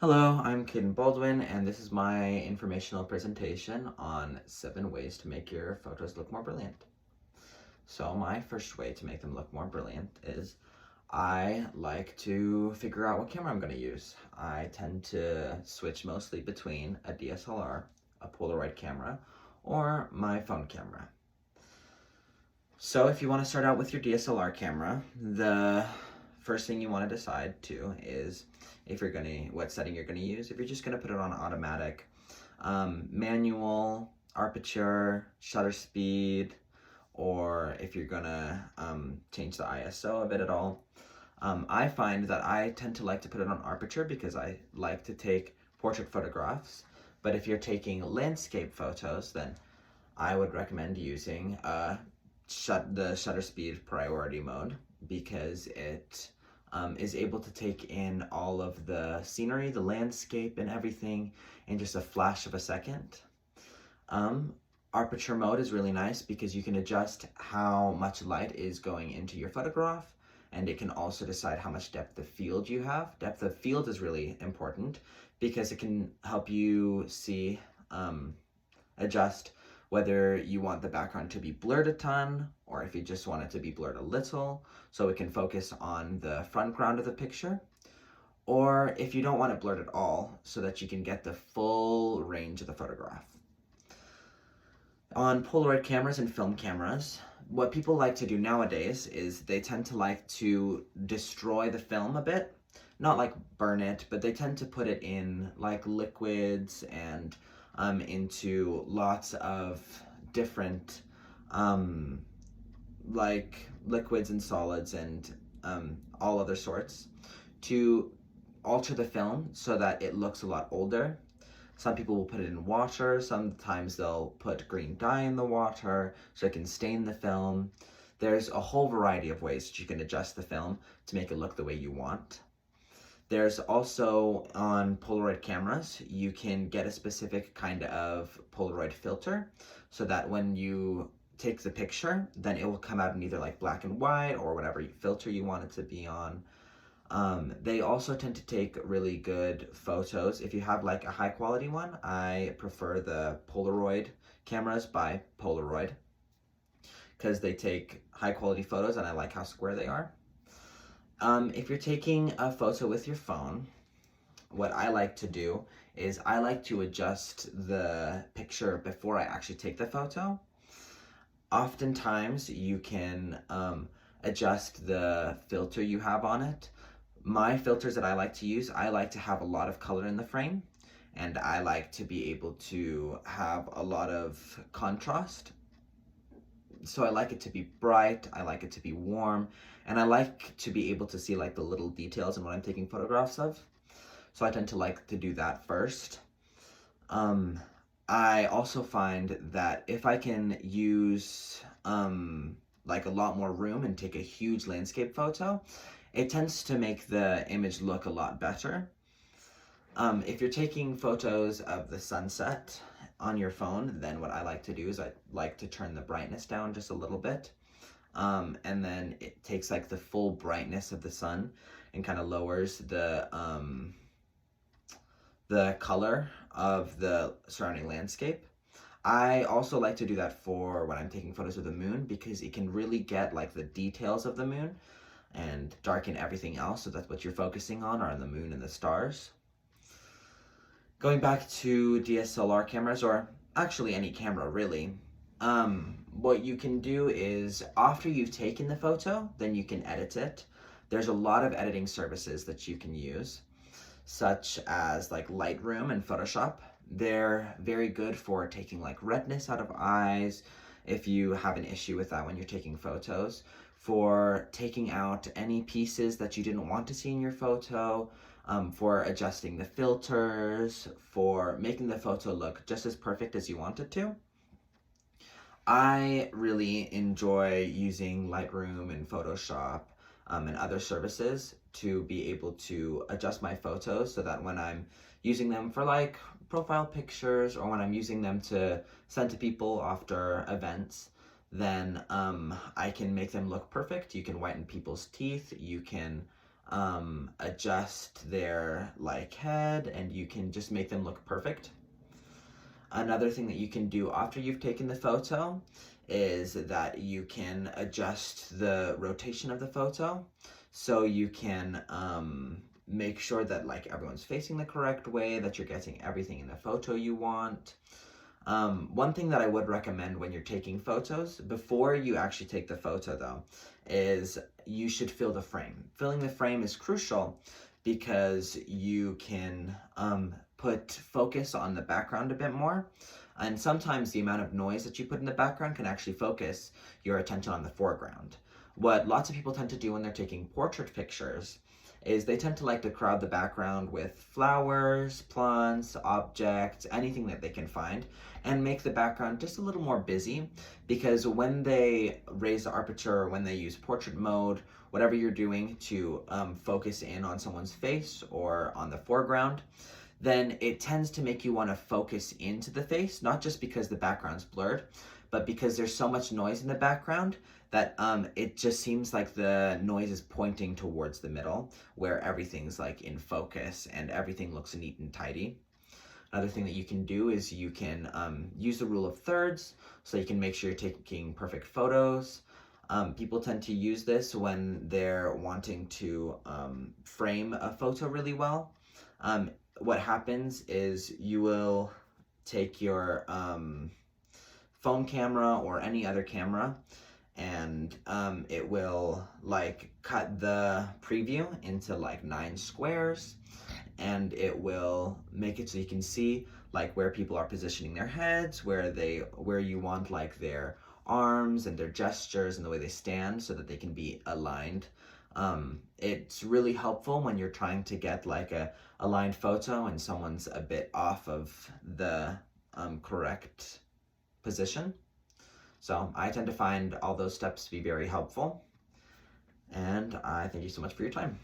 Hello, I'm Caden Baldwin, and this is my informational presentation on 7 ways to make your photos look more brilliant. So my first way to make them look more brilliant is I like to figure out what camera I'm going to use. I tend to switch mostly between a DSLR, a Polaroid camera, or my phone camera. So if you want to start out with your DSLR camera, the first thing you want to decide too is what setting you're gonna use. If you're just gonna put it on automatic, manual, aperture, shutter speed, or if you're gonna change the ISO of it at all. I find that I tend to like to put it on aperture because I like to take portrait photographs. But if you're taking landscape photos, then I would recommend using the shutter speed priority mode because it is able to take in all of the scenery, the landscape, and everything in just a flash of a second. Aperture mode is really nice because you can adjust how much light is going into your photograph, and it can also decide how much depth of field you have. Depth of field is really important because it can help you see, adjust whether you want the background to be blurred a ton or if you just want it to be blurred a little so it can focus on the front ground of the picture, or if you don't want it blurred at all so that you can get the full range of the photograph. On Polaroid cameras and film cameras, what people like to do nowadays is they tend to like to destroy the film a bit. Not like burn it, but they tend to put it in like liquids and into lots of different like liquids and solids and all other sorts to alter the film so that it looks a lot older. Some people will put it in water, sometimes they'll put green dye in the water so it can stain the film. There's a whole variety of ways that you can adjust the film to make it look the way you want. There's also, on Polaroid cameras, you can get a specific kind of Polaroid filter so that when you take the picture, then it will come out in either like black and white or whatever filter you want it to be on. They also tend to take really good photos. If you have like a high quality one, I prefer the Polaroid cameras by Polaroid because they take high quality photos and I like how square they are. If you're taking a photo with your phone, what I like to do is I like to adjust the picture before I actually take the photo. Oftentimes you can adjust the filter you have on it. My filters that I like to use, I like to have a lot of color in the frame, and I like to be able to have a lot of contrast. So I like it to be bright, I like it to be warm, and I like to be able to see like the little details in what I'm taking photographs of. So I tend to like to do that first. I also find that if I can use like a lot more room and take a huge landscape photo, it tends to make the image look a lot better. If you're taking photos of the sunset on your phone, then what I like to do is I like to turn the brightness down just a little bit. And then it takes like the full brightness of the sun and kind of lowers the color of the surrounding landscape. I also like to do that for when I'm taking photos of the moon because it can really get like the details of the moon and darken everything else so that what you're focusing on are the moon and the stars. Going back to DSLR cameras, or actually any camera really, what you can do is after you've taken the photo, then you can edit it. There's a lot of editing services that you can use, such as like Lightroom and Photoshop. They're very good for taking like redness out of eyes if you have an issue with that when you're taking photos, for taking out any pieces that you didn't want to see in your photo, for adjusting the filters, for making the photo look just as perfect as you want it to. I really enjoy using Lightroom and Photoshop and other services to be able to adjust my photos so that when I'm using them for like profile pictures or when I'm using them to send to people after events, then I can make them look perfect. You can whiten people's teeth, you can adjust their like head, and you can just make them look perfect. Another thing that you can do after you've taken the photo is that you can adjust the rotation of the photo, so you can make sure that like everyone's facing the correct way, that you're getting everything in the photo you want. One thing that I would recommend when you're taking photos, before you actually take the photo though, is you should fill the frame. Filling the frame is crucial because you can put focus on the background a bit more. And sometimes the amount of noise that you put in the background can actually focus your attention on the foreground. What lots of people tend to do when they're taking portrait pictures is they tend to like to crowd the background with flowers, plants, objects, anything that they can find, and make the background just a little more busy, because when they raise the aperture, or when they use portrait mode, whatever you're doing to focus in on someone's face or on the foreground, then it tends to make you want to focus into the face, not just because the background's blurred, but because there's so much noise in the background that it just seems like the noise is pointing towards the middle, where everything's like in focus and everything looks neat and tidy. Another thing that you can do is you can use the rule of thirds, so you can make sure you're taking perfect photos. People tend to use this when they're wanting to frame a photo really well. What happens is you will take your phone camera or any other camera, and it will like cut the preview into like 9 squares, and it will make it so you can see like where people are positioning their heads, where you want like their arms and their gestures and the way they stand, so that they can be aligned. It's really helpful when you're trying to get like a aligned photo and someone's a bit off of the correct position. So I tend to find all those steps to be very helpful, and I thank you so much for your time.